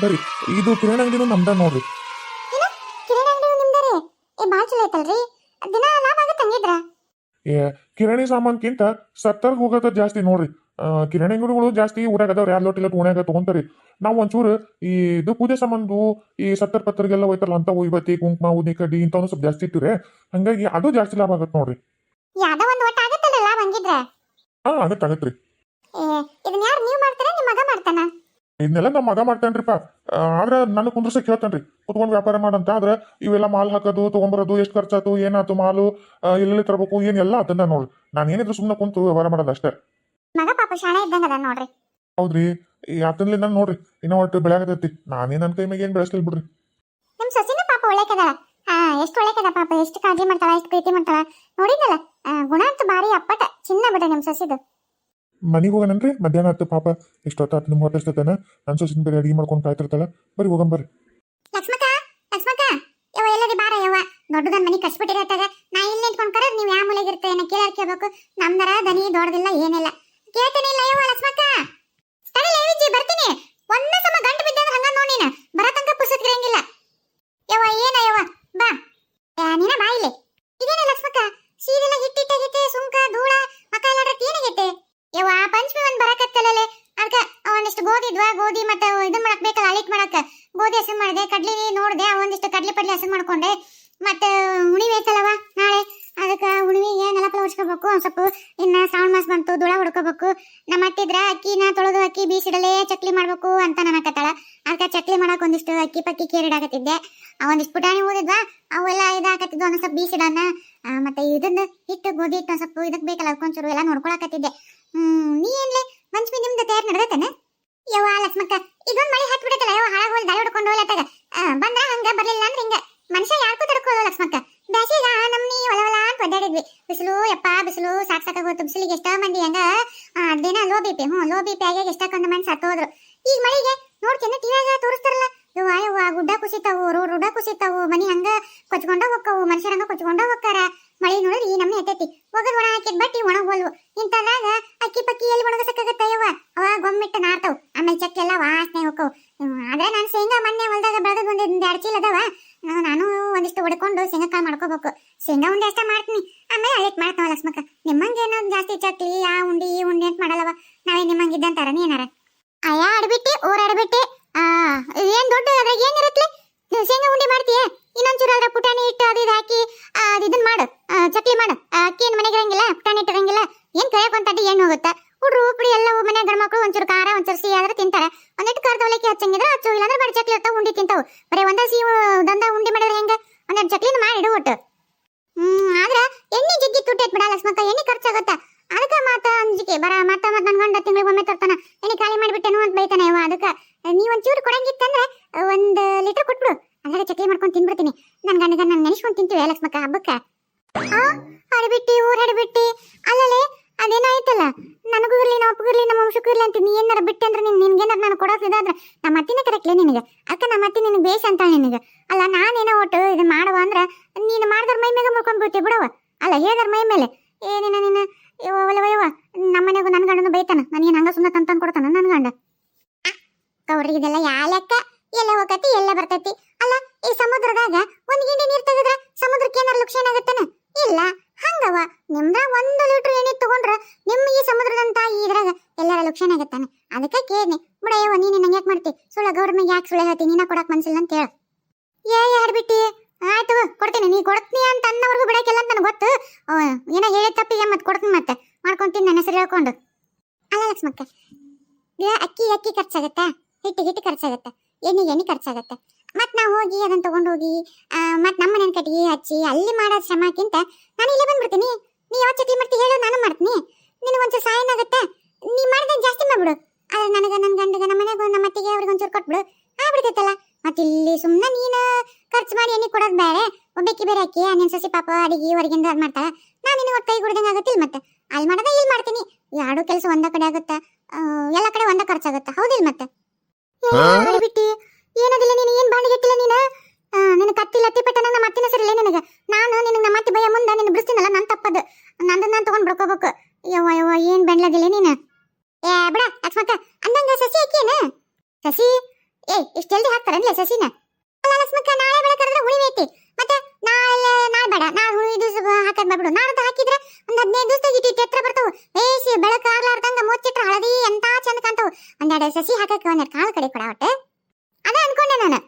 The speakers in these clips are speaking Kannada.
ಬರ್ರಿ, ಇದು ಕಿರಾಣಿ ಅಂಗಡಿನೂ ನಮ್ದ ನೋಡ್ರಿ. ಏನ ಕಿರಾಣಿ ಅಂಗಡಿ ನಿಮ್ದಾರೆ? ಬಾಳ್ ಚಲೋ ಐತಲ್ರಿ. ದಿನ ಲಾಭ ಆಗತ್ತೆ ಹಂಗಿದ್ರ. ಏ ಕಿರಾಣಿ ಸಾಮಾನ್ಕಿಂತ ಸತ್ತರ್ಗ್ ಹೋಗೋದ ಜಾಸ್ತಿ ನೋಡ್ರಿ. ಕಿರಾಣಿ ಅಂಗಡಿಗಳು ಜಾಸ್ತಿ ಊರಾಗ ಅದಾವ್ರಿ, 2 ಲೋಟ ಇಲ್ಲ ಓಣ್ಯಾಗ ತಗೊಂತಾರಿ. ನಾವು ಒಂಚೂರು ಈ ಇದು ಪೂಜೆ ಸಾಮಾನು ಈ ಸತ್ತರ್ ಪತ್ತರ್ಗೆಲ್ಲ ಹೋಯ್ತಾರಲ್ಲ ಅಂತ ಇವತ್ತಿ ಕುಂಕುಮ ಉದಿ ಕಡ್ಡಿ ಇಂಥವ್ನು ಸ್ವಲ್ಪ ಜಾಸ್ತಿ ಇಟ್ಟಿರಿ. ಹಂಗಾಗಿ ಅದು ಜಾಸ್ತಿ ಲಾಭ ಆಗತ್ತೆ ನೋಡ್ರಿ. ಯಾವ್ದೋ ಒಂದ್ ಒಟ್ಟ ಆಗತ್ತಲ್ಲ ಲಾಭ ಹಂಗಿದ್ರ. ಆಗತ್ರಿ. ಇದನ್ನ ಯಾರು ನೀವ್ ಮಾಡ್ತಾರ ನಿಮ್ಮ ಮಗ ಮಾಡ್ತಾನ? ಇದನ್ನೆಲ್ಲ ನಮ್ಮ ಮಗ ಮಾಡ್ತಾನ್ರಿಪ್ಪ. ಆದ್ರೆ ನನ್ನ ಕುಂದ್ರಸಕ್ ಹೇಳ್ತಾನ್ರಿ, ಕುತ್ಕೊಂಡು ವ್ಯಾಪಾರ ಮಾಡಂತ. ಆದ್ರೆ ಇವೆಲ್ಲ ಮಾಲ್ ಹಾಕೋದು ತಗೊಂಬರೋದು ಎಷ್ಟು ಖರ್ಚಾತು ಏನಾಯ್ತು ಮಾಲು ಎಲ್ಲೆಲ್ಲಿ ತರಬೇಕು ಏನೆಲ್ಲ ಅದನ್ನ ನೋಡ್ರಿ. ನಾನು ಏನಿದ್ರು ಸುಮ್ಮನೆ ಕುಂತು ವ್ಯವಹಾರ ಮಾಡೋದು ಅಷ್ಟೇ. ಮಗ ಪಾಪ ಶಾಣೆ ಇದ್ದಂಗ ಅದ ನೋಡ್ರಿ. ಹೌದ್ರಿ, ಈ ಆತನ್ಲಿ ನಾನು ನೋಡ್ರಿ ಇನ್ನೂ ಒಟ್ಟು ಬೆಳೆಯಾಗತೈತಿ. ನಾನೇ ನನ್ನ ಕೈ ಮ್ಯಾಗ ಏನ್ ಬೆಳೆಸ್ಲಿಲ್ಲ ಬಿಡ್ರಿ. ನಿಮ್ ಸೊಸಿನ ಪಾಪ ಒಳ್ಳೆಕದ. ಎಷ್ಟು ಒಳ್ಳೆಕದ ಪಾಪ, ಎಷ್ಟು ಕಾಳಜಿ ಮಾಡ್ತಾಳ, ಎಷ್ಟು ಪ್ರೀತಿ ಮಾಡ್ತಾಳ ನೋಡಿದಲ್ಲ. ಗುಣ ಅಂತೂ ಬಾರಿ ಅಪ್ಪಟ ಚಿನ್ನ ಬಿಡ ನಿಮ್ ಸೊಸಿದು. ಮನಿಗೆ ಹೋಗೋಣನ್ರಿ, ಮಧ್ಯಾಹ್ನ ಆಯ್ತು ಪಾಪ. ಎಷ್ಟೊತ್ತಾತು ನಿಮ್ಗೆ ಹೊತ್ತಿಸ್ತೇನೆ. ನನ್ನ ಸೊಸಿನ ಬೇರೆ ಅಡಿಗೆ ಮಾಡ್ಕೊಂಡು ಕಾಯ್ತಿರ್ತಾಳ. ಬರ್ರಿ ಹೋಗಂಬರ್ರಿ. ಲಕ್ಷ್ಮಕ್ಕ ಲಕ್ಷ್ಮಕ್ಕ ಯವ್ವ ಎಲ್ಲದಿ ಬಾರ ಯವ್ವ. ದೊಡ್ಡದನ್ ಮನಿ ಕಟ್ಸ್ಬಿಟ್ಟಿರತ್ತಾಗ ನಾ ಇಲ್ಲಿ ನಿಂತ್ಕೊಂಡ್ ಕರ ನೀವ್ ಯಾವ ಮೂಲೆಗೆ ಇರ್ತೇನೆ ಕೇಳಾರ್ ಕೇಳ್ಬೇಕು. ನಮ್ದರ ದನಿ ದೊಡ್ಡದಿಲ್ಲ ಏನಿಲ್ಲ. ಕೇಳ್ತೇನೆ ಇಲ್ಲ ಯವ್ವ ಲಕ್ಷ್ಮಕ್ಕ. ತಡೀಲಿ ವಿಜಿ ಬರ್ತೀನಿ. ಒಂದೇ ಸಮ ಗಂಟು ಬಿದ್ದಂಗ ಹಂಗ ನೋಡಿ ನೀನು ಬರ ತನಕ ಪುಸ್ತಕಿರಂಗಿಲ್ಲ. ಯವ್ವ ಏನ ಯವ್ವ ಬಾ. ನೀನ ಬಾ ಇಲ್ಲಿ. ಇದೇನ ಲಕ್ಷ್ಮಕ್ಕ ಸೀರೆಲ್ಲ ಹಿಟ್ಟಿಟ್ಟಾಗೈತೆ, ಸುಂಕ ಧೂಳ ಮಕ ಎಲ್ಲ ಏನಾಗೈತೆ ಯವ್ವ? ಪಂಚಮಿ ಒಂದ್ ಬರಕತ್ತಲ್ಲೇ, ಅದಕ್ಕ ಒಂದಿಷ್ಟು ಗೋಧಿ ಮತ್ತೆ ಇದನ್ ಮಾಡಕ್ ಬೇಕಲ್ಲ, ಅಳಿಟ್ ಮಾಡಕ್ ಗೋಧಿ ಹೆಸರು ಮಾಡಿದೆ, ಕಡ್ಲಿ ನೋಡ್ದೆ, ಒಂದಿಷ್ಟು ಕಡ್ಲಿ ಪಡ್ಲಿ ಹೆಸರು ಮಾಡ್ಕೊಂಡೆ. ಮತ್ತೆ ಉಣಿವೆ ಐತಲ್ಲವ ನಾಳೆ, ಅದಕ್ಕೆ ಉಣಿವಿಗೆ ನೆಲಪಲ ಹೊಡ್ಸ್ಕೋಬೇಕು. ಒಂದ್ ಸ್ವಲ್ಪ ಇನ್ನ ಶ್ರಾವಣ ಮಾಸ ಬಂತು, ದುಳ ಹೊಡ್ಕೋಬೇಕು. ನಮ್ಮ ಅತ್ತಿದ್ರ ಅಕ್ಕಿನ ತೊಳೆದು ಅಕ್ಕಿ ಬೀಸಿಡಲೆ ಚಕ್ಲಿ ಮಾಡ್ಬೇಕು ಅಂತ ನನಕತ್ತಾಳ. ಅದಕ್ಕೆ ಚಕ್ಲಿ ಮಾಡಕ್ ಒಂದಿಷ್ಟು ಅಕ್ಕಿ ಪಕ್ಕಿ ಕೇರಿಡಾಕತ್ತಿದ್ದೆ. ಒಂದಿಷ್ಟು ಪುಟಾಣಿ ಓದಿದ್ವಾ, ಅವೆಲ್ಲ ಇದಾಕತ್ತಿದ್ವು. ಒಂದ್ ಸ್ವಲ್ಪ ಬೀಸಿಡನ. ಮತ್ತೆ ಇದನ್ನ ಹಿಟ್ಟು ಗೋಧಿ ಹಿಟ್ಟು ಒಂದ್ ಸ್ವಲ್ಪ ಇದಕ್ ಬೇಕಲ್ಲ, ಅದಕ್ಕೊಂಚೂರು ಎಲ್ಲ ನೋಡ್ಕೊಳಕತ್ತಿದ್ದೆ. ನೀ ಏನ್ಲೆ ಪಂಚಮಿ ನಿಮ್ದು ತಯಾರು ನಡೆದತ್ತೇನೆ? ಯವ್ವ ಲಕ್ಷ್ಮಕ್ಕ ಇದೊಂದ್ ಮಳಿ ಹತ್ಬಿಡತ್ತಲ್ಲ ಯವ್ವ, ಹಾಳಾಗ ಹೋಲ್ ದಾಳಿ ಹೊಡ್ಕೊಂಡು ಹೋಗ್ಲತ್ತಾಗ ಬಂದ್ರ ಹಂಗ ಬರ್ಲಿಲ್ಲ ಅಂದ್ರೆ ಹಿಂಗ ಮನುಷ್ಯ ಯಾಕೂ ತಡ್ಕೋಲ್ಲ ಲಕ್ಷ್ಮಕ್ಕ. ಬ್ಯಾಸಿಗ ನಮ್ನಿ ಹೊಲ ಅಂತ ಒದ್ದಾಡಿದ್ವಿ. ಬಿಸಿಲು ಯಪ್ಪ ಬಿಸಿಲು ಸಾಕಾಗೋತು. ಬಿಸಿಲಿಗೆ ಎಷ್ಟ ಮಂದಿ ಹಂಗ ಅದೇನ low B P low B P ಆಗಿ ಎಷ್ಟಕ್ಕೊಂದು ಮಂದಿ ಸತ್ತೋದ್ರು. ಈಗ ಮಳಿಗೆ ನೋಡ್ತೇನೆ ಟಿವಿಯಾಗ ತೋರಿಸ್ತಾರಲ್ಲ, ಯವ್ವ ಯವ್ವ ಗುಡ್ಡ ಕುಸಿತಾವು, ರೋಡ ಕುಸಿತಾವು, ಮನಿ ಹಂಗ ಕೊಚ್ಕೊಂಡ ಹೋಕ್ಕವು, ಮನುಷ್ಯರಂಗ ಕೊಚ್ಕೊಂಡ ಹೋಕ್ಕಾರ. ಮಳಿ ನೋಡಿದ್ರೆ ಈ ನಮ್ನಿ ಹತ್ತೈತಿ. ಒಗದ್ ಒಣ ಹಾಕಿದ್ ಬಟ್ಟಿ ಒಣಗೋಲ್ವು. ಇಂಥದಾಗ ಅಕ್ಕಿ ಪಕ್ಕಿ ಎಲ್ಲಿ ಒಣಗಸಕ್ಕಾಗತ್ತ ಯವ್ವ? ಅವ ಗೊಮ್ಮಿಟ್ಟು ನಾರ್ತಾವ್, ಆಮೇಲೆ ಚಕ್ಕೆ ಎಲ್ಲ ವಾಸನೆ ಹೋಕ್ಕವು. ಆದ್ರೆ ನಾನು ಶೇಂಗಾ ಮೊನ್ನೆ ಹೊಲ್ದಾಗ ಬೆಳೆದ್ ಒಂದ್ 2 ಚೀಲ ಅದಾವ. ನಾನು ಒಂದಿಷ್ಟು ಹೊಡ್ಕೊಂಡು ಶೇಂಗಾ ಕಾಳು ಮಾಡ್ಕೋಬೇಕು. ಶೇಂಗಾ ಉಂಡೆ ಅಷ್ಟ ಮಾಡ್ತೀನಿ, ಆಮೇಲೆ ಅಳಿಟ್ ಮಾಡ್ತಾವ ಲಕ್ಷ್ಮಕ್ಕ. ನಿಮ್ಮಂಗೇನೋ ಜಾಸ್ತಿ ಚಕ್ಲಿ ಆ ಉಂಡಿ ಈ ಉಂಡಿ ಅಂತ ಮಾಡಲ್ಲವ. ನಾವೇ ನಿಮ್ಮಂಗಿದ್ದಂತಾರ ನೀನಾರ ಅಯ್ಯ ಅಡ್ಬಿಟ್ಟಿ ಊರ್ ಅಡ್ಬಿಟ್ಟಿ. ಏನ್ ದೊಡ್ಡ ಅದ್ರಾಗ ಏನಿರತ್ಲೆ? ಶೇಂಗಾ ಉಂಡಿ ಮಾಡ್ತೀಯ, ಇನ್ನೊಂಚೂರು ಅದ್ರ ಪುಟಾಣಿ ಹಿಟ್ಟು ಅದು ಇದು ಹಾಕಿ ಇದನ್ ಮಾಡು, ಚಕ್ಲಿ ಮಾಡು. ಅಕ್ಕಿ ಏನ್ ಮನೆಗೆ ಇರಂಗಿಲ್ಲ, ಪುಟಾಣಿ ಹಿಟ್ಟು ಇರಂಗಿಲ್ಲ. ಏನ್ ಕೈಯಾಕೊಂತದ್ದು ಏನ್ ಹೋಗುತ್ತಾ? ಹುಡ್ರು ಉಪ್ಡಿ ಎಲ್ಲ ಮನೆ ಗಂಡ್ಮಕ್ಳು ಒಂಚೂರು ಖಾರ ಒಂಚೂರು ಸಿಹಿ ಆದ್ರೆ ತಿಂತಾರೆ. ಒಂದಿಟ್ಟು ಖಾರದ ಅವಲಕ್ಕಿ ಹಚ್ಚಂಗಿದ್ರೆ ಹಚ್ಚು, ಇಲ್ಲಾಂದ್ರೆ ಬಡ ಚಕ್ಲಿ ಇರ್ತಾವ ಉಂಡಿ ತಿಂತಾವು. ಬರೀ ಒಂದ ಸಿಹಿ ದಂದ ಉಂಡಿ ಮಾಡಿದ್ರೆ ಹೆಂಗ? ಒಂದೆರಡು ಚಕ್ಲಿನ ಮಾಡಿಡು ಒಟ್ಟು. ಆದ್ರ ಎಣ್ಣೆ ಜಗ್ಗಿ ತುಟ್ಟೈತ್ ಬಿಡ ಲಕ್ಷ್ಮಕ್ಕ, ಎಣ್ಣೆ ಖರ್ಚಾಗತ್ತ. ಅದಕ್ಕ ಮಾತ ಅಂಜಿಕೆ ಬರ ಮತ್ತ ನನ್ ಗಂಡ ತಿಂಗಳಿಗೆ ಒಮ್ಮೆ ತರ್ತಾನ, ಎಣ್ಣೆ ಖಾಲಿ ಮಾಡಿಬಿಟ್ಟೆನು ಅಂತ ಬೈತಾನೆ ಯವ್ವ. ಅದಕ್ಕ ನೀವ್ ಒಂಚೂರು ಕೊಡಂಗಿತ್ತಂದ್ರೆ 1 ಲೀಟರ್ ಕೊಟ್ಬಿಡು, ಅದ್ರಾಗ ಚಕ್ಲಿ ಮಾಡ್ಕೊಂಡು ತಿನ್ಬಿಡ್ತೀನಿ. ನನ್ ಗಂಡಗ ನಾನು ನೆನೆಸ್ಕೊಂಡು ತಿಂತೀವಿ ಲಕ್ಷ್ಮಕ್ಕ ಹಬ್ಬಕ್ಕ. ಹಡಬಿಟ್ಟಿ ಊರ್ ಹಡಬಿಟ್ಟಿ ಅಲ್ಲಲೇ ಅದೇನಾಯ್ತಲ್ಲ, ನನಗೂ ಇರ್ಲಿ ನಮ್ಮ ಅಪ್ಪಗೂ ಇರ್ಲಿ ನಮ್ಮ ವಂಶಕ್ಕೂ ಇರ್ಲಿ ಅಂತ ನೀ ಏನಾರ ಬಿಟ್ಟೆ ಅಂದ್ರೆ ನಿನ್ಗೇನಾರ ನಾನು ಕೊಡೋದಿದಾದ್ರೆ ನಮ್ಮ ಅತ್ತಿನ ಕರೆಕ್ಟ್ಲೇ ನಿನಗೆ. ಅಕ್ಕ ನಮ್ಮ ಅತ್ತಿ ನಿನಗೆ ಬೇಷ ಅಂತ ನಿನಗೆ. ಅಲ್ಲ ನಾನೇನೋ ಒಟ್ಟು ಇದನ್ನ ಮಾಡುವ ಅಂದ್ರೆ ನೀನು ಮಾಡಿದ್ರ ಮೈ ಮ್ಯಾಗ ಮುಳ್ಕೊಂಡ್ ಬಿಡ್ತೀವಿ ಬಿಡವ. ಅಲ್ಲ ಹೇಳಿದ್ರ ಮೈ ಮೇಲೆ ಏನಿನ ನೀನು ಒಲವಯ್ಯವ. ನಮ್ಮ ಮನೆಗೂ ನನ್ನ ಗಂಡನು ಬೈತಾನ, ನನಗೇನು ಹಂಗ ಸುಮ್ಮನೆ ತಂದು ಕೊಡ್ತಾನ ನನ್ನ ಗಂಡ. ಕೌಡ್ರಿ ಇದೆಲ್ಲ ಯಾ ಲೆಕ್ಕ? ಎಲ್ಲ ಹೋಗತಿ ಎಲ್ಲ ಬರ್ತೈತಿ. ಅಲ್ಲ ಈ ಸಮುದ್ರದಾಗ ಒಂದ್ ಗಿಂಡಿ ನೀರ್ ತೆಗೆದ್ರ ಸಮುದ್ರಕ್ಕೆ ಏನಾರ ಲುಕ್ಷಣ ಆಗತ್ತಾನ? ಇಲ್ಲ. ಹಂಗವ ನಿಮ್ದಾಗ 1 ಲೀಟರ್ ಎಣ್ಣೆ ತಗೊಂಡ್ರ ನಿಮ್ಮ ಈ ಸಮುದ್ರದಂತ ಇದ್ರಾಗ ಎಲ್ಲಾರ ಲುಕ್ಷಣ ಆಗತ್ತಾನ? ಅದಕ್ಕೆ ಕೇಳ್ನಿ ಬಿಡಯ್ಯವ, ನೀನು ನಂಗೆ ಯಾಕೆ ಮಾಡ್ತಿ? ಸುಳ್ಳ ಗೌರ್ಮೆಂಟ್ ಯಾಕೆ ಸುಳ್ಳು ಹೇಳ್ತಿ? ನೀನ ಕೊಡಕ್ ಮನ್ಸಿಲ್ಲ ಅಂತ ಹೇಳ. ಹಾಡ್ಬಿಟ್ಟಿ ಆಯ್ತು ಕೊಡ್ತೀನಿ, ನೀ ಕೊಡ್ತೀನಿ ಅಂತ ಅನ್ನವರೆಗೂ ಬಿಡಕ್ಕೆಲ್ಲ ಅಂತ ನನಗೆ ಗೊತ್ತು. ಏನೋ ಹೇಳಿ ತಪ್ಪಿಗೆ ಮತ್ತೆ ಕೊಡ್ತೀನಿ, ಮತ್ತೆ ಮಾಡ್ಕೊಂತೀನಿ ನನ್ನ ಹೆಸರು ಹೇಳ್ಕೊಂಡು. ಅಲ್ಲ ಲಕ್ಷ್ಮಕ್ಕ, ಅಕ್ಕಿ ಖರ್ಚಾಗತ್ತ, ಹಿಟ್ಟು ಖರ್ಚಾಗತ್ತ, ಎಣ್ಣೆ ಖರ್ಚಾಗತ್ತ. ಮತ್ ನಾ ಹೋಗಿ ಅದನ್ನ ತಗೊಂಡೋಗಿ ಮತ್ ನಮ್ಮ ಮನೆ ಕಟ್ಟಿಗೆ ಹಚ್ಚಿ ಅಲ್ಲಿ ಮಾಡೋ ಶ್ರಮಕ್ಕಿಂತ ನಾನು ಇಲ್ಲೇ ಬಂದ್ಬಿಡ್ತೀನಿ. ನೀ ಯಾವ ಚಕ್ಲಿ ಮಾಡ್ತಿ ಹೇಳು, ನಾನು ಮಾಡ್ತೀನಿ. ನಿನಗೆ ಒಂಚೂರು ಸಹಾಯ ಆಗತ್ತೆ, ನೀ ಮಾಡಿದ್ರೆ ಜಾಸ್ತಿ ಮಾಡ್ಬಿಡು. ಆದ್ರೆ ನನಗೆ ನನ್ನ ಗಂಡಗ ನಮ್ಮ ಮನೆಗೆ ನಮ್ಮ ಅತ್ತಿಗೆ ಅವ್ರಿಗೆ ಒಂಚೂರು ಕೊಟ್ಬಿಡು, ಆಗ್ಬಿಡ್ತೈತಲ್ಲ. ಮತ್ತೆ ಇಲ್ಲಿ ಸುಮ್ಮನೆ ನೀನು ಖರ್ಚು ಮಾಡಿ ಎಣ್ಣೆ ಕೊಡೋದು ಬೇರೆ, ಒಬ್ಬಕ್ಕೆ ಬೇರೆ ಅಕ್ಕಿ ನಿನ್ ಸಸಿ ಪಾಪ ಅಡಿಗೆ ಹೊರಗಿಂದ ಅದು ಮಾಡ್ತಾಳ. ನಾನು ನಿನಗೆ ಒಟ್ಟು ಕೈ ಗುಡ್ದಂಗೆ ಆಗುತ್ತಿಲ್ಲ. ಮತ್ತೆ ಅಲ್ಲಿ ಮಾಡೋದ ಇಲ್ಲಿ ಮಾಡ್ತೀನಿ. ಎರಡು ಕೆಲಸ ಒಂದ ಕಡೆ ಆಗುತ್ತಾ? ಎಲ್ಲ ಕಡೆ ಒಂದ ಖರ್ಚಾಗುತ್ತಾ? ಹೌದಿಲ್ಲ? ಮತ್ತೆ ಬಿಟ್ಟಿ ಏನದಿಲ್ಲ ನೀನು, ಏನ್ ಬಾಂಡಿಗೆಟ್ಟಿಲ್ಲ ನೀನು. ನಿನ್ನ ಕತ್ತಿ ಲತ್ತಿ ಪೆಟ್ಟ ನಮ್ಮ ಅತ್ತಿನ ಸರಿಲ್ಲ ನಿನಗೆ. ನಾನು ನಿನಗೆ ನಮ್ಮ ಅತ್ತಿ ಭಯ ಮುಂದೆ ನಿನ್ನ ಬಿಡಿಸ್ತೀನಲ್ಲ, ನಾನು ತಪ್ಪದು. ನಂದು ನಾನು ತಗೊಂಡ್ ಬಿಡ್ಕೋಬೇಕು. ಯವ್ವ ಏನ್ ಬೆಂಡ್ಲದಿಲ್ಲ ನೀನು. ಬಿಡ ಲಕ್ಷ್ಮಕ್ಕ ಅಂದಂಗ ಸಸಿ ಅಕ್ಕಿ ಏನ? ಸಸಿ ಇಷ್ಟು ಜಲ್ದಿ ಹಾಕ್ತಾರನ್ಲೆ ಸಸಿನ? ಅಲ್ಲ ಲಕ್ಷ್ಮಕ್ಕ, ನಾಳೆ ಬೆಳೆ ಕರೆದ್ರೆ ಹುಳಿ ಐತಿ. ಮತ್ತೆ ನಾಳೆ ಬೇಡ, ನಾಳೆ ಹುಳಿ ದಿವಸ ಹಾಕದ್ ಮಾಡ್ಬಿಡು. ನಾಡ್ದು ಹಾಕಿದ್ರೆ ಒಂದ್ 15 ದಿವಸದಾಗ ಇಟ್ಟು ಎತ್ತರ ಬರ್ತಾವು. ಬೇಸಿ ಬೆಳಕು ಆಗ್ಲಾರ್ದಂಗ ಮುಚ್ಚಿಟ್ರೆ ಹಳದಿ ಎಂತ ಚಂದ ಕಾಣ್ತಾವು. ಒಂದೆರಡು ಸಸಿ ಹಾಕಕ್ಕೆ ಒಂದೆರಡು ಕಾಳು ಕಡೆ ಕೊಡ ಒಟ್ಟೆ. ಅದ ಅನ್ಕೊಂಡೆ ನಾನು.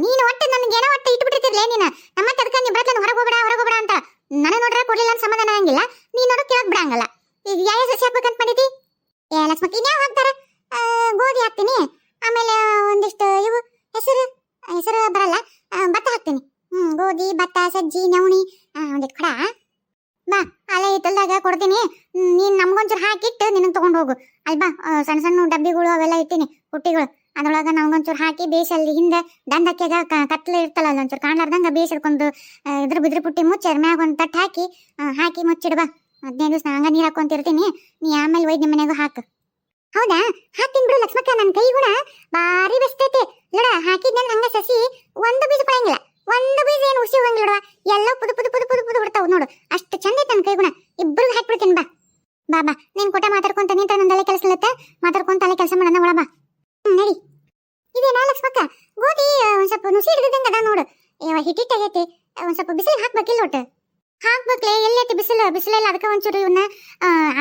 ನೀನು ಒಟ್ಟು ನನಗೇನೋ ಒಟ್ಟು ಇಟ್ಬಿಟ್ಟಿರ್ತಿರ್ಲೇ ನೀನು. ನಮ್ಮ ಅದಕ್ಕೆ ನೀ ಬೆಳಕನ್ನು ಹೊರಗೋಗ್ಬೇಡ ಅಂತ. ನನಗೆ ನೋಡ್ರೆ ಕೊಡ್ಲಿಲ್ಲ ಅಂತ ಸಮಾಧಾನ ಆಗಂಗಿಲ್ಲ, ನೀ ನೋಡೋ ಕೇಳಕ್ ಬಿಡಂಗಲ್ಲ. ಈಗ ಯಾವ ಸಸಿ ಹಾಕ್ಬೇಕಂತ ಮಾಡಿದಿ? ಲಕ್ಷ್ಮಕ್ಕ, ಇನ್ಯಾವ ಹಾಕ್ತಾರ? ಗೋಧಿ ಹಾಕ್ತೀನಿ, ಆಮೇಲೆ ಒಂದಿಷ್ಟು ಇವು ಹೆಸರು ಬರಲ್ಲ, ಭತ್ತ ಹಾಕ್ತೀನಿ. ಗೋಧಿ, ಭತ್ತ, ಸಜ್ಜಿ, ನವಣಿ, ಒಂದಿಟ್ಟು ಕಡ. ಬಾ, ಅಲ್ಲೇ ಹಿತ್ತಲ್ದಾಗ ಕೊಡ್ತೀನಿ. ನೀನ್ ನಮ್ಗೊಂಚೂರು ಹಾಕಿಟ್ಟು ನಿನಗೆ ತಗೊಂಡು ಹೋಗು. ಅಲ್ಬಾ, ಸಣ್ಣ ಸಣ್ಣ ಡಬ್ಬಿಗಳು ಅವೆಲ್ಲ ಇಟ್ಟಿನಿ, ಪುಟ್ಟಿಗಳು. ಅದ್ರೊಳಗ ನಮ್ಗೊಂಚೂರು ಹಾಕಿ ಬೇಸಲ್ಲಿ ಹಿಂದೆ ದಂಡಕ್ಕೆಗ ಕತ್ಲೆ ಇರ್ತಲ್ಲ, ಅಲ್ಲೊಂಚೂರು ಕಾಣ್ಲಾರ್ದಂಗ ಬೇಸಡ್ಕೊಂಡು ಇದ್ರ ಬಿದ್ರ ಪುಟ್ಟಿ ಮುಚ್ಚಿ ಅದ್ರ ಮ್ಯಾಗ ಒಂದು ತಟ್ಟು ಹಾಕಿ ಮುಚ್ಚಿಡ್ಬಾ. 15 ದಿವಸ ಹಂಗ ನೀರು ಹಾಕೊಂತಿರ್ತೀನಿ. ನೀ ಆಮೇಲೆ ಒಯ್ದು ನಿಮ್ಮ ಮನೆಗೂ ಹಾಕು. ಹೌದಾ? ಹಾಕ್ತೀನಿ ಬಿಡು ಲಕ್ಷ್ಮಕ್ಕ, ನನ್ನ ಕೈ ಗುಣ ಭಾರಿ ಬೆಸ್ತೈತಿ. ನೋಡ, ಹಾಕಿದ್ನ ಹಂಗ ಸಸಿ ಒಂದು ಬೀಜ ಕೊಡಂಗಿಲ್ಲ, ಒಂದು ಬೀಜ ಏನು ಉಸಿ ಹೋಗಂಗಿಲ್ಲ. ಎಲ್ಲ ಪುದು ಪುದು ಪುದು ಪುದು ಪುದು ಬಿಡ್ತಾವ ನೋಡು. ಅಷ್ಟು ಚಂದ ಐತೆ ನನ್ನ ಕೈ ಗುಣ. ಇಬ್ಬರಿಗೂ ಹಾಕ್ಬಿಡ್ತೀನಿ. ಬಾ ಬಾ, ನೀನ್ ಕೊಟ್ಟ ಮಾತಾಡ್ಕೊಂತ ನಿಂತ ನಂದಲ್ಲೇ ಕೆಲಸ ಇಲ್ಲತ್ತ. ಮಾತಾಡ್ಕೊಂತ ಅಲ್ಲೇ ಕೆಲಸ ಮಾಡೋಣ. ಒಳ ಬಾ, ನಡಿ. ಇದೇನಾ ಲಕ್ಷ್ಮಕ್ಕ, ಗೋಧಿ ಒಂದ್ ಸ್ವಲ್ಪ ನುಸಿ ಹಿಡಿದಂಗ ಅದ ನೋಡು. ಹಿಟ್ಟಿಟ್ಟಾಗೈತಿ, ಒಂದ್ ಸ್ವಲ್ಪ ಬಿಸಿಲಿಗೆ ಹಾಕ್ಬೇಕಿಲ್ಲ ಒಟ್ಟು. ಹಾಕ್ಬೇಕ್ಲೆ, ಎಲ್ಲೈತಿ ಬಿಸಿಲೆಲ್ಲ. ಅದಕ್ಕೆ ಒಂಚೂರು ಇವನ್ನ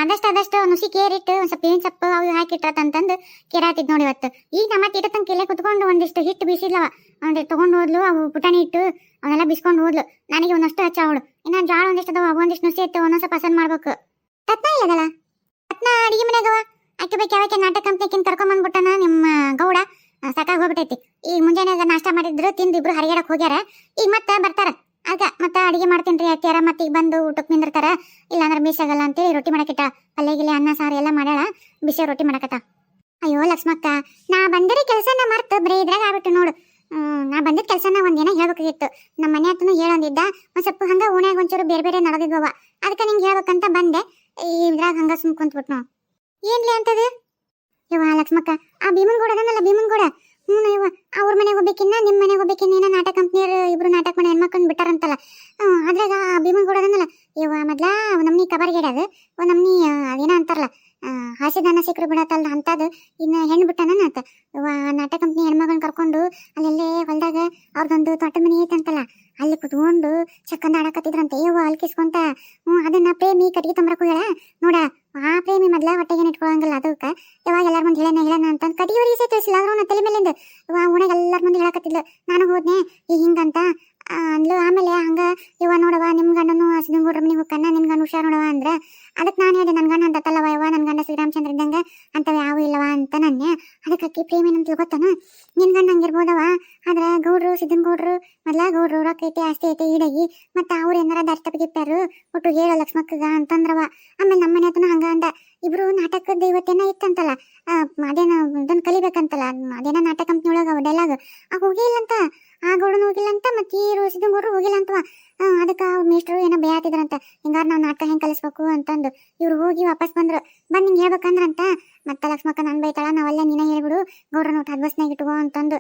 ಆದಷ್ಟು ನುಸಿ ಕೇರಿಟ್ಟು ಒಂದ್ ಸ್ವಲ್ಪ ಏನ್ ಸೊಪ್ಪು ಅವು ಹಾಕಿಟ್ಟಂತಂದು ಕೇರಾತಿದ್ ನೋಡಿ ಇವತ್ತು. ಈಗ ಮತ್ತೆ ಇಡತಂಕ ಇಲ್ಲೇ ಕುತ್ಕೊಂಡು ಒಂದಿಷ್ಟು ಹಿಟ್ಟು ಬೀಸಿದ್ಲವ, ಒಂದಿಷ್ಟು ತಗೊಂಡು ಹೋದ್ಲು. ಅವು ಪುಟಾಣಿ ಇಟ್ಟು ಅವನ್ನೆಲ್ಲ ಬಿಸ್ಕೊಂಡು ಹೋದ್ಲು. ನನಗೆ ಒಂದಷ್ಟು ಹಚ್ಚ ಅವಳು. ಇನ್ನ ಜಾಳ ಒಂದಿಷ್ಟು ಅದಾವ, ಒಂದಿಷ್ಟು ನುಸಿ ಇತ್ತು, ಒಂದೊಂದ್ ಸ್ವಲ್ಪ ಪಸಂದ್ ಮಾಡ್ಬೇಕು. ರತ್ನ ಇಲ್ಲದಲ್ಲ, ರತ್ನ ಅಡಿಗೆ ಮನೆಗವ. ಆಕೆ ಬೇಕು ಯಾವಕ್ಕೆ ನಾಟಕ ಕಂಪ್ನಿಕಿನ್ ಕರ್ಕೊಂಬಂದ್ಬಿಟ್ಟನ ನಿಮ್ಮ ಗೌಡ. ಸಾಕಾಗಿ ಹೋಗ್ಬಿಟ್ಟೈತಿ. ಈಗ ಮುಂಜಾನೆ ನಾಷ್ಟ ಮಾಡಿದ್ರು, ತಿಂದು ಇಬ್ರು ಹರಿಯಾಡಕ್ ಹೋಗ್ಯಾರ. ಈಗ ಮತ್ತೆ ಬರ್ತಾರ. ಆಗ ಮತ್ತೆ ಅಡಿಗೆ ಮಾಡ್ತೀನಿ ರೀ ಅತ್ಯಾರ. ಮತ್ತೆ ಈಗ ಬಂದು ಊಟಕ್ಕೆ ನಿಂದಿರ್ತಾರ. ಇಲ್ಲಾಂದ್ರೆ ಬೀಸಾಗಲ್ಲ ಅಂತೇಳಿ ರೊಟ್ಟಿ ಮಾಡಕಿಟ್ಟ. ಪಲ್ಯ ಗಿಲ್ಲೆ ಅನ್ನ ಸಾರು ಎಲ್ಲ ಮಾಡ್ಯಾಳ. ಬಿಸಿ ರೊಟ್ಟಿ ಮಾಡಕತ್ತ. ಅಯ್ಯೋ ಲಕ್ಷ್ಮಕ್ಕ, ನಾ ಬಂದರೆ ಕೆಲಸನ ಮರ್ತು ಬರೀ ಇದ್ರಾಗ ಆಗ್ಬಿಟ್ಟು ನೋಡು. ನಾ ಬಂದಿದ್ದ ಕೆಲಸನ ಒಂದೇನ ಹೇಳ್ಬೇಕಾಗಿತ್ತು. ನಮ್ಮ ಮನೆ ಹತ್ರನು ಹೇಳೊಂದಿದ್ದ. ಒಂದ್ ಸ್ವಲ್ಪ ಹಂಗ ಓಣ್ಯಾಗ ಒಂಚೂರು ಬೇರೆ ನಡೆದಿದ್ವವ. ಅದಕ್ಕೆ ನಿಂಗೆ ಹೇಳ್ಬೇಕಂತ ಬಂದೆ. ಇದ್ರಾಗ ಹಂಗ ಸುಮ್ ಕುಂತ್ಬಿಟ್ಟು ನಾವು. ಏನ್ಲಿ ಅಂತದು? ಇವ ಲಕ್ಷ್ಮಕ್ಕ, ಆ ಭೀಮನ್ಗೌಡ ಅದನ್ನಲ್ಲ, ಭೀಮನ್ಗೌಡ. ಇವ ಅವ್ರ ಮನೆಗೆ ಹೋಗ್ಬೇಕಿನ್ನ ನಿಮ್ಮ ಮನೆಗೆ ಹೋಗ್ಬೇಕಿನ್ನ ಏನೋ ನಾಟಕ ಕಂಪ್ನಿಯರು ಇಬ್ರು ನಾಟಕ ಮಾಡಿ ಹೆಣ್ಮಕ್ಳನ್ನ ಬಿಟ್ಟಾರಂತಲ್ಲ. ಅದ್ರಾಗ ಭೀಮನ್ಗೌಡ ಅದನ್ನಲ್ಲ, ಇವ ಮೊದ್ಲ ನಮ್ನಿ ಕಬಾರ್ಗೇಡ ಅದು, ನಮ್ನಿ ಅದೇನ ಅಂತಾರಲ್ಲ, ಹಾಸಿದಾನ ಸಿಕ್ಕರು ಬಿಡತ್ತಲ್ಲ ಅಂತದು. ಇನ್ನು ಹೆಣ್ಣು ಬಿಟ್ಟಾನ ಅಂತ. ಇವ ನಾಟಕ ಕಂಪ್ನಿ ಹೆಣ್ಮಗಳನ್ನ ಕರ್ಕೊಂಡು ಅಲ್ಲೆಲ್ಲೇ ಹೊಲ್ದಾಗ ಅವ್ರದೊಂದು ತೋಟ ಮನೆ ಐತಂತಲ್ಲ, ಅಲ್ಲಿ ಕುತ್ಕೊಂಡು ಚಕ್ಕಂದ ಆಡಕತ್ತಿದ್ರಂತೆ. ಇವ ಅಲ್ಕಿಸ್ಕೊಂತ ಅದನ್ನ ಪ್ರೇಮಿ ಕಟ್ಟಿಗೆ ತಂಬರಕ್ ಹೋಗ್ಯಾಳ ನೋಡ. ಆ ಪ್ರೇಮಿ ಮೊದ್ಲ ಹೊಟ್ಟೆಗೇನು ಇಟ್ಕೊಳಂಗಿಲ್ಲ. ಅದಕ್ಕೆ ಯಾವಾಗ ಎಲ್ಲಾರ ಮುಂದೆ ಹೇಳೇನ ಅಂತ ಕಟ್ಟಿಗೆ ಹೊರಿಸೇ ತಿಳಿಸಿಲ್ಲ. ಆದ್ರೂ ತಲೆ ಮೇಲಿಂದ ಉಣೆಗೆ ಎಲ್ಲಾರ ಮುಂದೆ ಹೇಳಕತ್ತಿದ್ಲು. ನಾನು ಹೋದ್ನೆ ಈಗ ಹಿಂಗಂತ ಅಂದ್ಲು. ಆಮೇಲೆ ಹಂಗ ಇವ ನೋಡವ ನಿಮ್ ಗಂಡನು ಸಿದ್ದಂಗೌಡ್ರ ಮನೆಗೆ ಹೋಗ್ಕನ್ನ, ನಿನ್ ಗಂಡ ಹುಷಾರ್ ನೋಡವ ಅಂದ್ರ. ಅದಕ್ಕೆ ನಾನು ಹೇಳಿದೆ, ನನ್ ಗಂಡ ಅಂತಲ್ಲವ ಯವ್ವ, ನನ್ ಗಂಡ ಶ್ರೀರಾಮಚಂದ್ರ ಇದ್ದಂಗ ಅಂತವ ಯಾವ ಇಲ್ಲವ ಅಂತ ನನ್ನೆ. ಅದಕ್ಕೆ ಅಕ್ಕಿ ಪ್ರೇಮಿ ಅಂತ ಗೊತ್ತಾನ, ನಿನ್ ಗಂಡ ಹಂಗಿರ್ಬೋದವ. ಆದ್ರ ಗೌಡ್ರು ಸಿದ್ದಂಗೌಡ್ರು ಮೊದ್ಲ ಗೌಡ್ರು ರೊಕ್ಕ ಐತಿ ಆಸ್ತಿ ಐತಿ ಈಡಾಗಿ, ಮತ್ತ ಅವ್ರ ಏನಾರ ದಾರಿ ತಪ್ಪಿಗಿಪ್ಪಾರು ಒಟ್ಟು ಹೇಳ ಲಕ್ಷ್ಮಕ್ಕಗ ಅಂತಂದ್ರವ. ಆಮೇಲೆ ನಮ್ಮ ಮನೆ ಹತ್ರನು ಹಂಗ ಅಂದ. ಇಬ್ರು ನಾಟಕದ ಇವತ್ತೇನ ಇತ್ತಂತಲ್ಲ, ಅದೇನ ಇದನ್ನ ಕಲಿಬೇಕಂತಲ್ಲ, ಅದೇನ ನಾಟಕ ಕಂಪ್ನಿ ಒಳಗ ಡೈಲಾಗ್ ಹೋಗಿಲ್ಲಂತ. ಆ ಗೌಡನು ಹೋಗಿಲ್ಲಂತ, ಮತ್ತೆ ಈ ಸಿದ್ದಂಗೌಡ್ರು ಹೋಗಿಲ್ಲ ಅಂತವ. ಅದಕ್ಕೆ ಅವ್ರ ಮೇಷ್ಟ್ರು ಏನೋ ಬೇಯಾತಿದ್ರಂತ, ಹಿಂಗಾರ ನಾವು ನಾಟಕ ಹೆಂಗ್ ಕಲಿಸ್ಬೇಕು ಅಂತಂದು. ಇವ್ರು ಹೋಗಿ ವಾಪಸ್ ಬಂದ್ರು. ಬಂದ್ ಹಿಂಗೆ ಹೇಳ್ಬೇಕಂದ್ರಂತ. ಮತ್ತೆ ಲಕ್ಷ್ಮಕ್ಕ ನನ್ ಬೈತಾಳ, ನಾವೆಲ್ಲ ನೀನ ಹೇಳ್ಬಿಡು ಗೌಡ್ರ ನೋಟ್ ಹದ್ಬಸ್ನಾಗ ಇಟ್ಕೋ ಅಂತಂದು.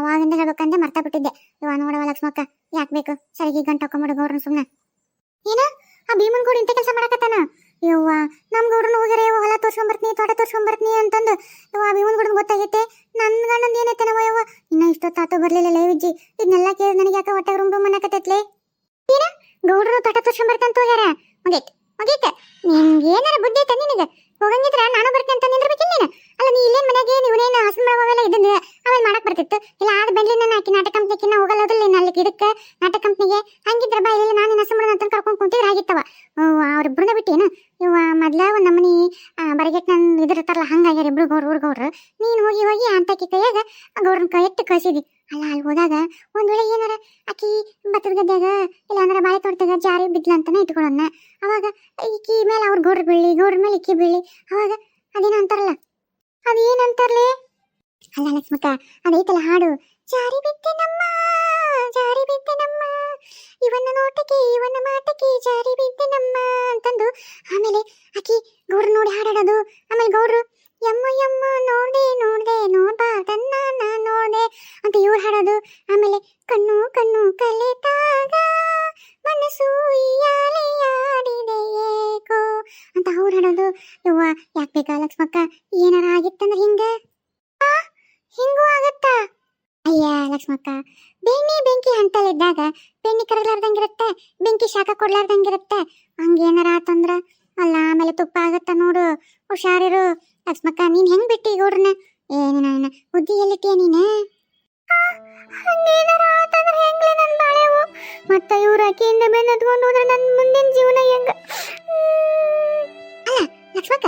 ಅವಾಗಿಂದ ಹೇಳ್ಬೇಕಂದ್ರೆ ಮರ್ತಾ ಬಿಟ್ಟಿದ್ದೆ. ನೋಡವ ಲಕ್ಷ್ಮಕ್ಕ, ಯಾಕೆ ಬೇಕು ಸರಿಗೆ ಗಂಟು ಹಾಕೊಂಬಿಡು ಗೌಡ್ರನ ಸುಮ್ಮನೆ. ಏನ ಆ ಭೀಮನ್ಗೌಡ ಇಂಥ ಕೆಲಸ ಮಾಡಕತ್ತಾನ? ಯವ್ವ, ನಮ್ ಗೌಡ್ರನ ಹೋಗ್ಯಾರ, ಹೊಲ ತೋರ್ಸ್ಕೊಂಬರ್ತೀನಿ, ತೋಟ ತೋರ್ಸ್ಕೊಂಬರ್ತೀನಿ ಅಂತಂದು. ಭೀಮನ್ಗೌಡನ್ ಗೊತ್ತಾಗೈತೆ ನನ್ ಗಂಡಂದ ಏನೈತನವ. ಯವ್ವ, ಇನ್ನ ಇಷ್ಟೊತ್ತಾತು ಬರ್ಲಿಲ್ಲ ಲೈವಿಜ್ಜಿ. ಇದನ್ನೆಲ್ಲ ಕೇಳಿ ನನಗೆ ಯಾಕೆ ಹೊಟ್ಟೆ ರೂಮ್ ಅನ್ನಕತ್ತೈತ್ಲೆ. ಏನ ಗೌಡ್ರು ತೋಟ ತೋರ್ಸ್ಕೊಂಬರ್ತಂತ ಹೋಗ್ಯಾರ? ಮುಗೀತ ನಿನ್ಗೆ ಏನಾರ ಬುದ್ಧಿ ಐತ ನಿನಗೆ? ಹೋಗಂಗಿದ್ರ ನಾನು ಬರ್ತೀನಿ ಅಂತ ನಿಂದಿರ್ಬೇಕಿಲ್ಲ ನೀನು. ಅಲ್ಲ ನೀ ಇಲ್ಲೇನ್ ಮನೆಗೆ ನೀವೇನು ಹಸನ್ ಮಾಡೋವೆಲ್ಲ ಇದನ್ನ ಆಮೇಲೆ ಮಾಡಕ್ ಬರ್ತಿತ್ತು. ಇಲ್ಲ ಆದ ಬೆಂಡ್ಲಿನ ಹಾಕಿ ನಾಟಕ ಕಂಪ್ನಿಕಿನ್ನ ಹೋಗಲ್ಲೋದಿಲ್ಲ ನೀನು ಅಲ್ಲಿ ಇದಕ್ಕೆ ನಾಟಕ ಕಂಪ್ನಿಗೆ. ಹಂಗಿದ್ರ ಬಾ, ಇಲ್ಲ ನಾನು ಹಸನ್ ಮಾಡೋಣ ಅಂತ ಕರ್ಕೊಂಡು ಕುಂತಿದ್ರೆ ಆಗಿತ್ತವ. ಅವ್ರಿಬ್ರನ್ನ ಬಿಟ್ಟೇನು ಇವ ಮೊದ್ಲ ಒಂದ್ ನಮ್ಮನಿ ಬರಗೆಟ್ ನನ್ ಇದಿರ್ತಾರಲ್ಲ, ಹಂಗಾಗ್ಯಾರ ಇಬ್ರು ಗೌಡ್ರು. ನೀನ್ ಹೋಗಿ ಅಂತಕಿ ಕೈಯಾಗ ಗೌಡ್ರನ್ ಕೈ ಎತ್ತು ಕಳ್ಸಿದಿ. ಅಲ್ಲ ಅಲ್ಲಿ ಹೋದಾಗ ಒಂದ್ ವೇಳೆ ಏನಾರ ಆಕಿ ಭತ್ತದ ಗದ್ಯಾಗ ಇಲ್ಲ ಅಂದ್ರೆ ಬಾಳೆ ತೋಟದಾಗ ಜಾರಿ ಬಿದ್ಲ ಅಂತಾನೆ ಇಟ್ಕೊಳ್ಳೋಣ. ಅವಾಗ ಈಕಿ ಮೇಲೆ ಅವ್ರ ಗೌಡ್ರ ಬೀಳಿ, ಗೌಡ್ರ ಮೇಲೆ ಇಕ್ಕಿ ಬೀಳಿ. ಅವಾಗ ಅದೇನ ಅಂತಾರಲ್ಲ, ಅದೇನಂತಾರಲೇ? ಅಲ್ಲ ಲಕ್ಷ್ಮಕ್ಕ, ಅದೈತಲ್ಲ ಹಾಡು, ಜಾರಿ ಬಿದ್ದೆ ನಮ್ಮ ಇವನ ನೋಟಕ್ಕೆ ಇವನ ಮಾಟಕ್ಕೆ ಜಾರಿ ಬಿದ್ದೆ ನಮ್ಮ ಅಂತಂದು. ಆಮೇಲೆ ಆಕಿ ಗೌಡ್ರು ನೋಡಿ ಹಾಡಾಡೋದು. ಆಮೇಲೆ ಗೌಡ್ರು ಯಮ್ಮ ನೋಡ್ದೆ ನೋಡ್ಬಾರ್ದನ್ನ ನೋಡ್ದೆ ಅಂತ ಇವ್ರು ಹಾಡೋದು. ಆಮೇಲೆ ಕಣ್ಣು ಕಲೆತಾಗ ಮನಸ್ಸು ಯಾಡಿದೆ ಏಕೋ ಅಂತ ಅವ್ರು ಹಾಡೋದು. ಯವ್ವ, ಯಾಕೆ ಬೇಕಾ ಲಕ್ಷ್ಮಕ್ಕ? ಏನಾರ ಆಗಿತ್ತಂದ್ರೆ ಹಿಂಗೂ ಆಗತ್ತಾ? ಲಕ್ಷ್ಮಕ್ಕ, ಬೆಂಕಿ ಹಂತಲಿದ್ದಾಗ ಬೆಣ್ಣಿ ಕರಗ್ಲಾರ್ದಂಗಿರುತ್ತೆ, ಬೆಂಕಿ ಶಾಖ ಕೊಡ್ಲಾರ್ದಂಗಿರುತ್ತೆ. ಹಂಗೇನಾರ ಆತಂದ್ರ ಅಲ್ಲ ಆಮೇಲೆ ತುಪ್ಪ ಆಗತ್ತ ನೋಡು. ಹುಷಾರಿರು ಲಕ್ಷ್ಮಕ್ಕ. ನೀನ್ ಹೆಂಗ್ ಬಿಟ್ಟಿ ಗೌಡ್ರನ್ನ? ಏನ ಬುದ್ಧಿ ಎಲ್ಲಿಟ್ಟಿಯ ನೀನ? ಹಂಗೇನಾರ ಆತಂದ್ರ ಹೆಂಗ್ಲೆ ನನ್ ಬಾಳೆವು? ಮತ್ತ ಇವ್ರ ಆಕೆಯಿಂದ ಬೆನ್ನತ್ಕೊಂಡು ಹೋದ್ರೆ ನನ್ ಮುಂದಿನ ಜೀವನ ಹೆಂಗ? ಅಲ್ಲ ಲಕ್ಷ್ಮಕ್ಕ,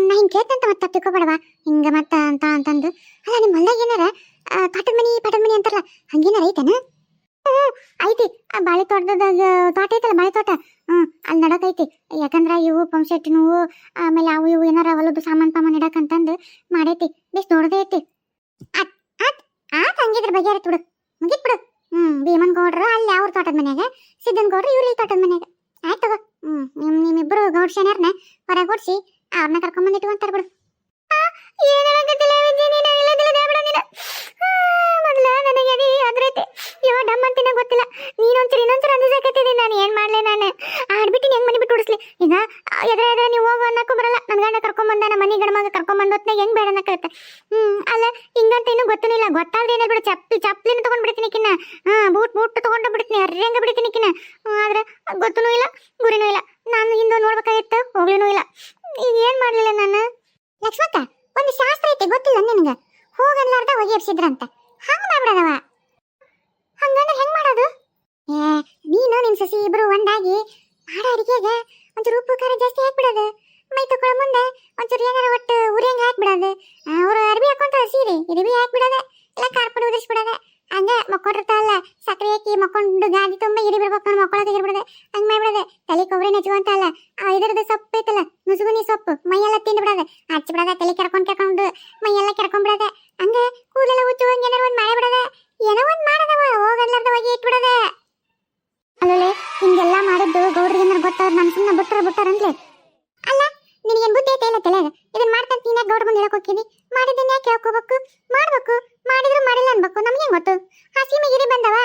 ನಾ ಹಿಂಗ್ ಕೇಳ್ತಂತ ಮತ್ತೆ ತಿಳ್ಕೊಬೇಡವಾ ಹಿಂಗ ಮತ್ತ ಅಂತಂದು. ಅಲ್ಲ ನಿಮ್ಮ ಹೊಲ್ದಾಗ ಏನಾರ ತೋಟದ ಮನಿ ಅಂತಾರಲ್ಲ, ಹಂಗೇನಾರ ಐತೇನ? ಐತಿ. ಬಾಳೆ ತೋಟದಾಗ ತೋಟ ಐತಲ್ಲ, ಬಾಳೆ ತೋಟ. ಅಲ್ಲಿ ನಡಕೈತಿ. ಯಾಕಂದ್ರ ಇವು ಪಂಪ್ಸೆಟ್ಟಿನ ಹೂವು, ಆಮೇಲೆ ಅವು ಇವು ಏನಾರ ಹೊಲದ ಸಾಮಾನ್ ಇಡಕಂತಂದು ಮಾಡೈತಿ. ಬೇಸ್ ದೊಡ್ಡದೇ ಐತಿ. ಹಂಗಿದ್ರ ಬಗೆಹರಿತ್ ಬಿಡು, ಮುಗಿತ್ ಬಿಡು. ಭೀಮನ್ ಗೌಡ್ರು ಅಲ್ಲಿ ಅವ್ರ ತೋಟದ ಮನ್ಯಾಗ, ಸಿದ್ದನ್ ಗೌಡ್ರು ಇವ್ರ ಈ ತೋಟದ ಮನ್ಯಾಗ. ಆಯ್ತು ತಗೋ. ನಿಮ್ಮಿಬ್ರು ಗೌಡ್ ಶನಿಯರ್ನ ಹೊರಗೆ ಓಡಿಸಿ ಅವ್ರನ್ನ ಕರ್ಕೊಂಡ್ಬಂದಿಟ್ಟು ಅಂತಾರ ಬಿಡು. ಮೊದಲ ನನಗೆ ಅದ್ರೈತೆ ಯಾವ ಡಮ್ ಅಂತಿನ ಗೊತ್ತಿಲ್ಲ. ಇನ್ನೊಂದ್ಸರಿ ಅಂದಿಸಾಕತ್ತಿದ್ದೀನಿ. ನಾನು ಏನ್ ಮಾಡ್ಲಿ? ನಾನು ಆಡ್ಬಿಟ್ಟು ಹೆಂಗ್ ಮನಿ ಬಿಟ್ಟು ಉಡಿಸ್ಲಿ? ಈಗ ಎದ್ರ ನೀವು ಹೋಗೋ ಅನ್ನಕ್ಕೂ ಬರಲ್ಲ. ನನ್ನ ಗಂಡ ಕರ್ಕೊಂಬಂದ, ನಮ್ಮ ಮನಿ ಗಡಮಾಗ ಕರ್ಕೊಂಬಂದ ಹೊತ್ನಾಗ ಹೆಂಗ್ ಬೇಡ ಅನ್ನಕತ್ತೆ. ಅಲ್ಲ ಹಿಂಗಂತ ಇನ್ನೂ ಗೊತ್ತನಿಲ್ಲ. ಗೊತ್ತಾದ್ರೆ ಏನಾರ ಬಿಡು, ಚಪ್ಪಲಿನ ತಗೊಂಡ್ಬಿಡ್ತೀನಿ ಕಿನ್ನ. ಬೂಟ್ ತಗೊಂಡು ಬಿಡ್ತೀನಿ, ಅರ್ರಂಗ ಬಿಡ್ತೀನಿ ಕಿನ್ನ. ಆದ್ರೆ ಗೊತ್ತೂ ಇಲ್ಲ, ಗುರಿನೂ ಇಲ್ಲ. ನಾನು ಹಿಂದೆ ನೋಡ್ಬೇಕಾಗಿತ್ತು, ಹೋಗ್ಲಿನೂ ಇಲ್ಲ. ಈಗ ಏನ್ ಮಾಡ್ಲಿಲ್ಲ ನಾನು? ಲಕ್ಷ್ಮಕ್ಕ, ಒಂದು ಶಾಸ್ತ್ರ ಐತೆ ಗೊತ್ತಿಲ್ಲ ನಿನಗ? ಹೋಗನ್ಲಾರ್ದ ಹೊಗೆ ಎಬ್ಸಿದ್ರಂತ. ಹಂಗ ಮಾಡ್ಬಿಡದವ. ಹಂಗಂದ್ರೆ ಹೆಂಗ್ ಮಾಡೋದು? ನೀನು ನಿನ್ ಸಸಿ ಇಬ್ರು ಒಂದಾಗಿ ಮಾಡೋ ಅಡಿಗೆಗ ಒಂಚೂರು ಉಪ್ಪು ಖಾರ ಜಾಸ್ತಿ ಹಾಕ್ಬಿಡೋದು. ಮೈ ತಗೊಳ್ಳೋ ಮುಂದೆ ಒಂಚೂರು ಏನಾರ ಒಟ್ಟು ಉರಿಯಂಗ ಹಾಕ್ಬಿಡೋದು. ಅವ್ರು ಅರ್ಬಿ ಹಾಕೊಂತಾರ ಸೀರೆ, ಇರ್ಬಿ ಹಾಕ್ಬಿಡೋದೆ, ಇಲ್ಲ ಖಾರ ಪುಡಿ ಉದಿಸ್ಬಿಡೋದೆ. ಹಂಗ ಮಕ್ಕೊಂಡಿರ್ತಾವಲ್ಲ, ಸಕ್ಕರೆ ಹಾಕಿ ಮಕ್ಕೊಂಡು ಗಾದಿ ತುಂಬ ಇರಿ ಬಿಡ್ಬೇಕು, ಮಕ್ಕಳ ತೆಗಿರ್ಬಿಡೋದೆ. ಹಂಗ ಮಾಡ್ಬಿಡೋದೆ. ತಲೆ ಕೊಬ್ಬರಿ ನೆಚ್ಕೊಂತಲ್ಲ, ಇದರದ ಸೊಪ್ಪು ಐತಲ್ಲ, ನುಸುಗುನಿ ಸೊಪ್ಪು, ಮೈಯೆಲ್ಲ ತಿಂದು ಬಿಡೋದೆ, ಹಚ್ಚಿ ಬಿಡೋದೆ. ತಲೆ ಕೆರ್ಕೊಂಡು ಮೈಯೆಲ್ಲ ಕೆರ್ಕೊಂಡ್ಬಿಡೋದೆ. ಹಂಗ ಕೂದಲೆಲ್ಲ ಹುಚ್ಚುವಂಗ ಏನಾರ ಒಂದ್ ಮಾಡಬಿಡೋದೆ. ಏನೋ ಒಂದ್ ಮಾಡದವ, ಹೋಗನ್ಲಾರ್ದ ಹೊಗೆ ಇಟ್ಬಿಡೋದೆ. ಅಲ್ಲೇ ಹಿಂಗೆಲ್ಲಾ ಮಾಡಿದ್ದು ಗೌಡ್ರಿಗೆ ಏನಾರ ಗೊತ್ತಾರ ನಮ್ ಸುಮ್ಮನೆ ಬಿಟ್ಟಾರ ಅಂತ್ಲೆ. ಅಲ್ಲ ನಿನಗೇನ್ ಬುದ್ಧಿ ಐತೆ ಇಲ್ಲ ತಲೆಯಾಗ? ಇದನ್ನ ಮಾಡ್ತಂತ ನೀನ್ ಯಾಕೆ ಗೌಡ್ರ ಬಂದು ಹೇಳಕ್ ಹೋಗ್ತೀನಿ? ಮಾಡಿದ್ದನ್ನ ಯಾಕೆ ಹೇಳ್ಕೋಬೇಕು? ಮಾಡ್ಬೇಕು, ಮಾಡಿದ್ರು ಮಾಡಿಲ್ಲ ಅನ್ಬೇಕು. ನಮ್ಗೇನ್ ಗೊತ್ತು? ಹಸಿಮೆ ಗಿರಿ ಬಂದವ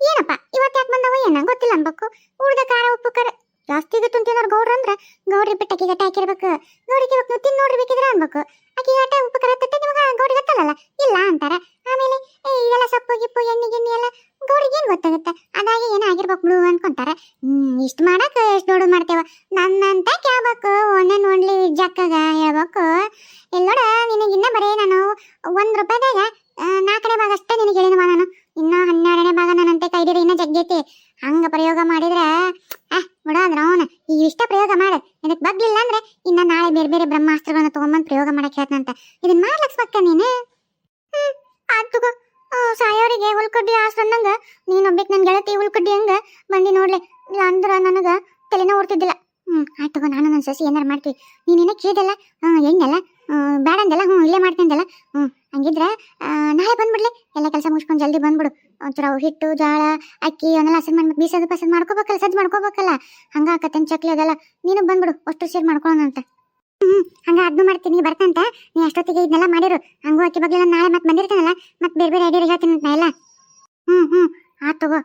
ಏನಪ್ಪ ಇವತ್ತು ಯಾಕೆ ಬಂದವ ಏನ ಗೊತ್ತಿಲ್ಲ ಅನ್ಬೇಕು. ಉಳ್ದ ಖಾರ ಉಪ್ಪು ಖಾರ ಜಾಸ್ತಿ ಇತ್ತು ಅಂತಿದ್ರು ಗೌಡ್ರ ಅಂದ್ರ ಗೌಡ್ರಿ ಬಿಟ್ಟು ಅಕ್ಕಿ ಗಟ್ಟ ಹಾಕಿರ್ಬೇಕು. ಗೌಡಿಗೆ ನೀವು ತಿನ್ ನೋಡ್ರಿ ಬೇಕಿದ್ರೆ ಅನ್ಬೇಕು. ಅಕ್ಕಿ ಗಟ್ಟ ಉಪ್ಪು ಖಾರ ತತ್ತೆ ನಿಮ್ಗೆ ಗೌಡಿ ಗೊತ್ತಲ್ಲ, ಇಲ್ಲ ಅಂತಾರ. ಆಮೇಲೆ ಇದೆಲ್ಲ ಸೊಪ್ಪು ಗಿಪ್ಪು ಎಣ್ಣೆ ಗಿಣ್ಣೆ ಎಲ್ಲ ಗೌಡಿಗೆ ಏನ್ ಗೊತ್ತಾಗುತ್ತೆ? ಅದಾಗಿ ಏನೋ ಆಗಿರ್ಬೇಕು ಬಿಡು ಅನ್ಕೊಂತಾರ. ಇಷ್ಟು ಮಾಡಕ್ ಎಷ್ಟು ದೊಡ್ಡ ಮಾಡ್ತೇವ. ನನ್ನಂತ ಕೇಳ್ಬೇಕು, ಒಣ್ಣೆ ಜಕ್ಕಗ ಹೇಳ್ಬೇಕು. ಎಲ್ಲೋಡ ನಿನಗಿನ್ನ ಬರೀ ನಾನು ₹1 4ನೇ ಭಾಗ ಅಷ್ಟೇ ನಿನಗೆ ಹೇಳಿನವ ನಾನು. ಇನ್ನ 12ನೇ ಭಾಗ ನನ್ನಂತೆ ಕೈದಿರಿ ಇನ್ನ ಜಗ್ಗೈತಿ. ಹಂಗ ಪ್ರಯೋಗ ಮಾಡಿದ್ರೆ ಬಿಡೋದ್ರ ಅವನು ಈ ಇಷ್ಟ ಪ್ರಯೋಗ ಮಾಡ. ಇದಕ್ ಬಗ್ಲಿಲ್ಲ ಅಂದ್ರೆ ಇನ್ನ ನಾಳೆ ಬೇರೆ ಬೇರೆ ಬ್ರಹ್ಮಾಸ್ತ್ರಗಳನ್ನ ತಗೊಂಬಂದ್ ಪ್ರಯೋಗ ಮಾಡಕ್ ಹೇಳ್ತಂತ. ಇದನ್ ಮಾಡ ಲಕ್ಷ್ಮಕ್ಕ ನೀನು. ಆಯ್ತು ಸಾಯೋರಿಗೆ ಹುಲ್ಕಡ್ಡಿ ಆಸ್ರಂದಂಗ ನೀನೊಬ್ಬಿಕ್ ನನ್ ಗೆಳತಿ ಹುಲ್ಕಡ್ಡಿ ಹಂಗ ಬಂದಿ ನೋಡ್ಲೆ. ಇಲ್ಲ ಅಂದ್ರ ನನಗ ತಲೆನ ಓಡ್ತಿದ್ದಿಲ್ಲ. ಆಯ್ತು ನಾನು ನನ್ನ ಸಸಿ ಏನಾರು ಮಾಡ್ತೀವಿ. ನೀನೇನ ಕೇಳಿದಲ್ಲ ಹೆಣ್ಣಲ್ಲ ಬೇಡ ಅಂದಲ್ಲ. ಇಲ್ಲೇ ಮಾಡ್ತೀನಲ್ಲ. ಹಂಗಿದ್ರೆ ನಾಳೆ ಬಂದ್ಬಿಡ್ಲಿ. ಎಲ್ಲ ಕೆಲಸ ಮುಗಿಸ್ಕೊಂಡು ಜಲ್ದಿ ಬಂದ್ಬಿಡು. ಒಂಚೂರು ಹಿಟ್ಟು ಜೋಳ ಅಕ್ಕಿ ಅವನ್ನೆಲ್ಲ ಹಸನ್ ಮಾಡ್ಬೇಕು, ಬೀಸೋದು ಪಸದ್ ಮಾಡ್ಕೋಬೇಕಲ್ಲ, ಸಜ್ಜು ಮಾಡ್ಕೋಬೇಕಲ್ಲ. ಹಂಗ ಆಕತ್ತೇನು ಚಕ್ಲಿ ಅದೆಲ್ಲ ನೀನು ಬಂದ್ಬಿಡು, ಅಷ್ಟು ಸೇರಿ ಮಾಡ್ಕೊಳ್ಳೋಣ ಅಂತ. ಹಂಗ ಅದನ್ನು ಮಾಡ್ತೀನಿ ಬರ್ತಂತ. ನೀ ಅಷ್ಟೊತ್ತಿಗೆ ಇದನ್ನೆಲ್ಲ ಮಾಡಿರು. ಹಂಗೂ ಅಕ್ಕಿ ಬಗ್ಗೆ ನಾಳೆ ಮತ್ತೆ ಬಂದಿರ್ತಾನಲ್ಲ, ಮತ್ತೆ ಬೇರೆ ಬೇರೆ ಐಡಿಯಾ ಹೇಳ್ತೀನಿ ಅಂತ ಎಲ್ಲ. ಆತ್ ತಗೋ.